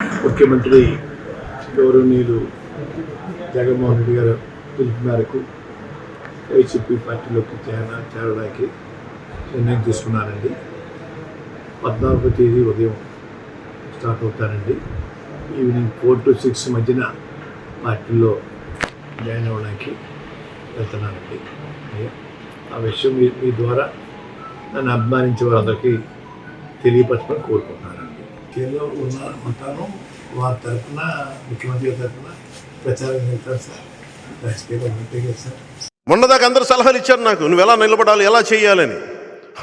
ముఖ్యమంత్రి గౌరవనీయులు జగన్మోహన్ రెడ్డి గారు పిలుపు మేరకు వైసీపీ పార్టీలోకి చేరడానికి నిర్ణయం తీసుకున్నానండి. 14వ తేదీ ఉదయం స్టార్ట్ అవుతానండి. ఈవినింగ్ 4 to 6 మధ్యన పార్టీలో జాయిన్ అవ్వడానికి వెళ్తున్నానండి. ఆ విషయం మీ ద్వారా నన్ను అభిమానించే వారందరికీ తెలియపరచమని కోరుకుంటున్నానండి. కేలో ఉంటాను, వారి తరఫున ముఖ్యమంత్రి తరఫున ప్రచారం చేస్తాను సార్. రాజకీయాలు ఉంటాయి కదా సార్. మొన్నదాకా అందరూ సలహాలు ఇచ్చారు నాకు, నువ్వు ఎలా నిలబడాలి, ఎలా చేయాలని.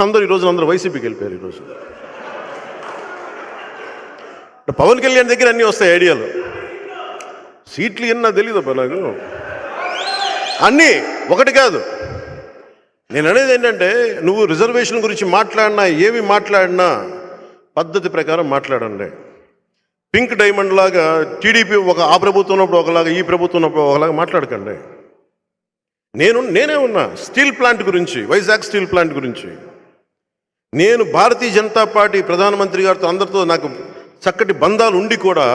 అందరూ వైసీపీకి వెళ్ళిపోయారు. ఈరోజు పవన్ కళ్యాణ్ దగ్గర అన్నీ వస్తాయి ఐడియాలు. సీట్లు ఎన్నా తెలియదబ్బా నాకు, అన్నీ ఒకటి కాదు. నేను అనేది ఏంటంటే, నువ్వు రిజర్వేషన్ గురించి మాట్లాడినా ఏమి మాట్లాడినా పద్ధతి ప్రకారం మాట్లాడండి. పింక్ డైమండ్ లాగా టీడీపీ ఆ ప్రభుత్వం ఉన్నప్పుడు ఒకలాగా, ఈ ప్రభుత్వం ఉన్నప్పుడు ఒకలాగా మాట్లాడకండి. నేనే ఉన్నా స్టీల్ ప్లాంట్ గురించి, వైజాగ్ స్టీల్ ప్లాంట్ గురించి. నేను భారతీయ జనతా పార్టీ ప్రధానమంత్రి గారితో అందరితో నాకు చక్కటి బంధాలు ఉండి కూడా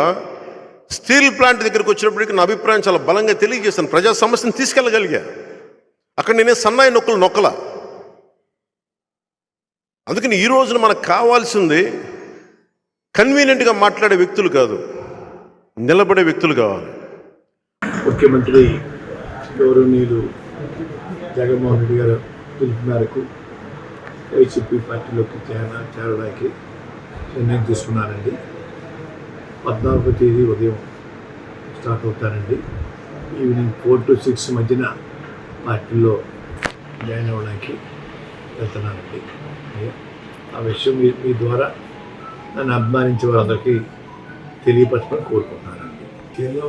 స్టీల్ ప్లాంట్ దగ్గరికి వచ్చినప్పటికీ నా అభిప్రాయం చాలా బలంగా తెలియజేస్తాను. ప్రజా సమస్యను తీసుకెళ్ళగలిగా. అక్కడ నేనే సన్నాయి నొక్కల. అందుకని ఈ రోజున మనకు కావాల్సింది కన్వీనియంట్గా మాట్లాడే వ్యక్తులు కాదు, నిలబడే వ్యక్తులు కావాలి. ముఖ్యమంత్రి గౌరవనీయులు జగన్మోహన్ రెడ్డి గారు పిలుపు మేరకు వైసీపీ పార్టీలోకి చేరడానికి నిర్ణయం తీసుకున్నానండి. 14వ తేదీ ఉదయం స్టార్ట్ అవుతానండి. ఈవినింగ్ 4 to 6 మధ్యన పార్టీలో జాయిన్ అవ్వడానికి వెళ్తున్నానండి. ఆ విషయం మీ ద్వారా నన్ను అభిమానించే వారందరికీ తెలియపరచమని కోరుకుంటున్నానండి. కేలో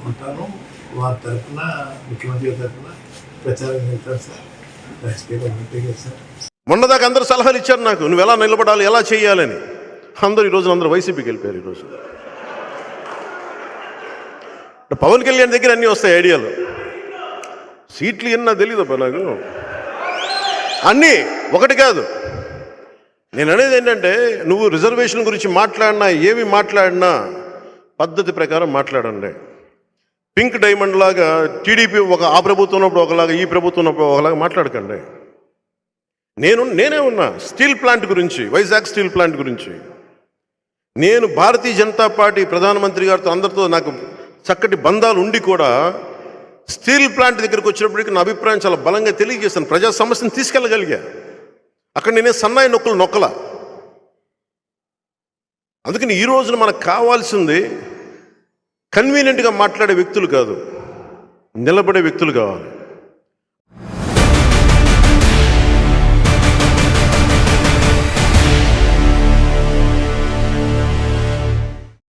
ఉంటాను, వారి తరఫున ముఖ్యమంత్రి తరఫున ప్రచారం చేస్తాను సార్. రాజకీయాలు ఉంటాయి కదా సార్. మొన్నదాకా అందరూ సలహాలు ఇచ్చారు నాకు, నువ్వు ఎలా నిలబడాలి, ఎలా చేయాలని. అందరూ వైసీపీకి వెళ్ళిపోయారు. ఈరోజు పవన్ కళ్యాణ్ దగ్గర అన్నీ వస్తాయి ఐడియాలు. సీట్లు ఎన్నా తెలియదబ్బా నాకు, అన్నీ ఒకటి కాదు. నేను అనేది ఏంటంటే, నువ్వు రిజర్వేషన్ గురించి మాట్లాడినా ఏమి మాట్లాడినా పద్ధతి ప్రకారం మాట్లాడండి. పింక్ డైమండ్ లాగా టీడీపీ ఆ ప్రభుత్వం ఉన్నప్పుడు ఒకలాగా, ఈ ప్రభుత్వం ఉన్నప్పుడు ఒకలాగా మాట్లాడకండి. నేనే ఉన్నా స్టీల్ ప్లాంట్ గురించి, వైజాగ్ స్టీల్ ప్లాంట్ గురించి. నేను భారతీయ జనతా పార్టీ ప్రధానమంత్రి గారితో అందరితో నాకు చక్కటి బంధాలు ఉండి కూడా స్టీల్ ప్లాంట్ దగ్గరికి వచ్చినప్పటికీ నా అభిప్రాయం చాలా బలంగా తెలియజేస్తాను. ప్రజా సమస్యను తీసుకెళ్ళగలిగా. అక్కడ నేనే సన్నాయి నొక్కల. అందుకని ఈ రోజున మనకు కావాల్సింది కన్వీనియంట్గా మాట్లాడే వ్యక్తులు కాదు, నిలబడే వ్యక్తులు కావాలి.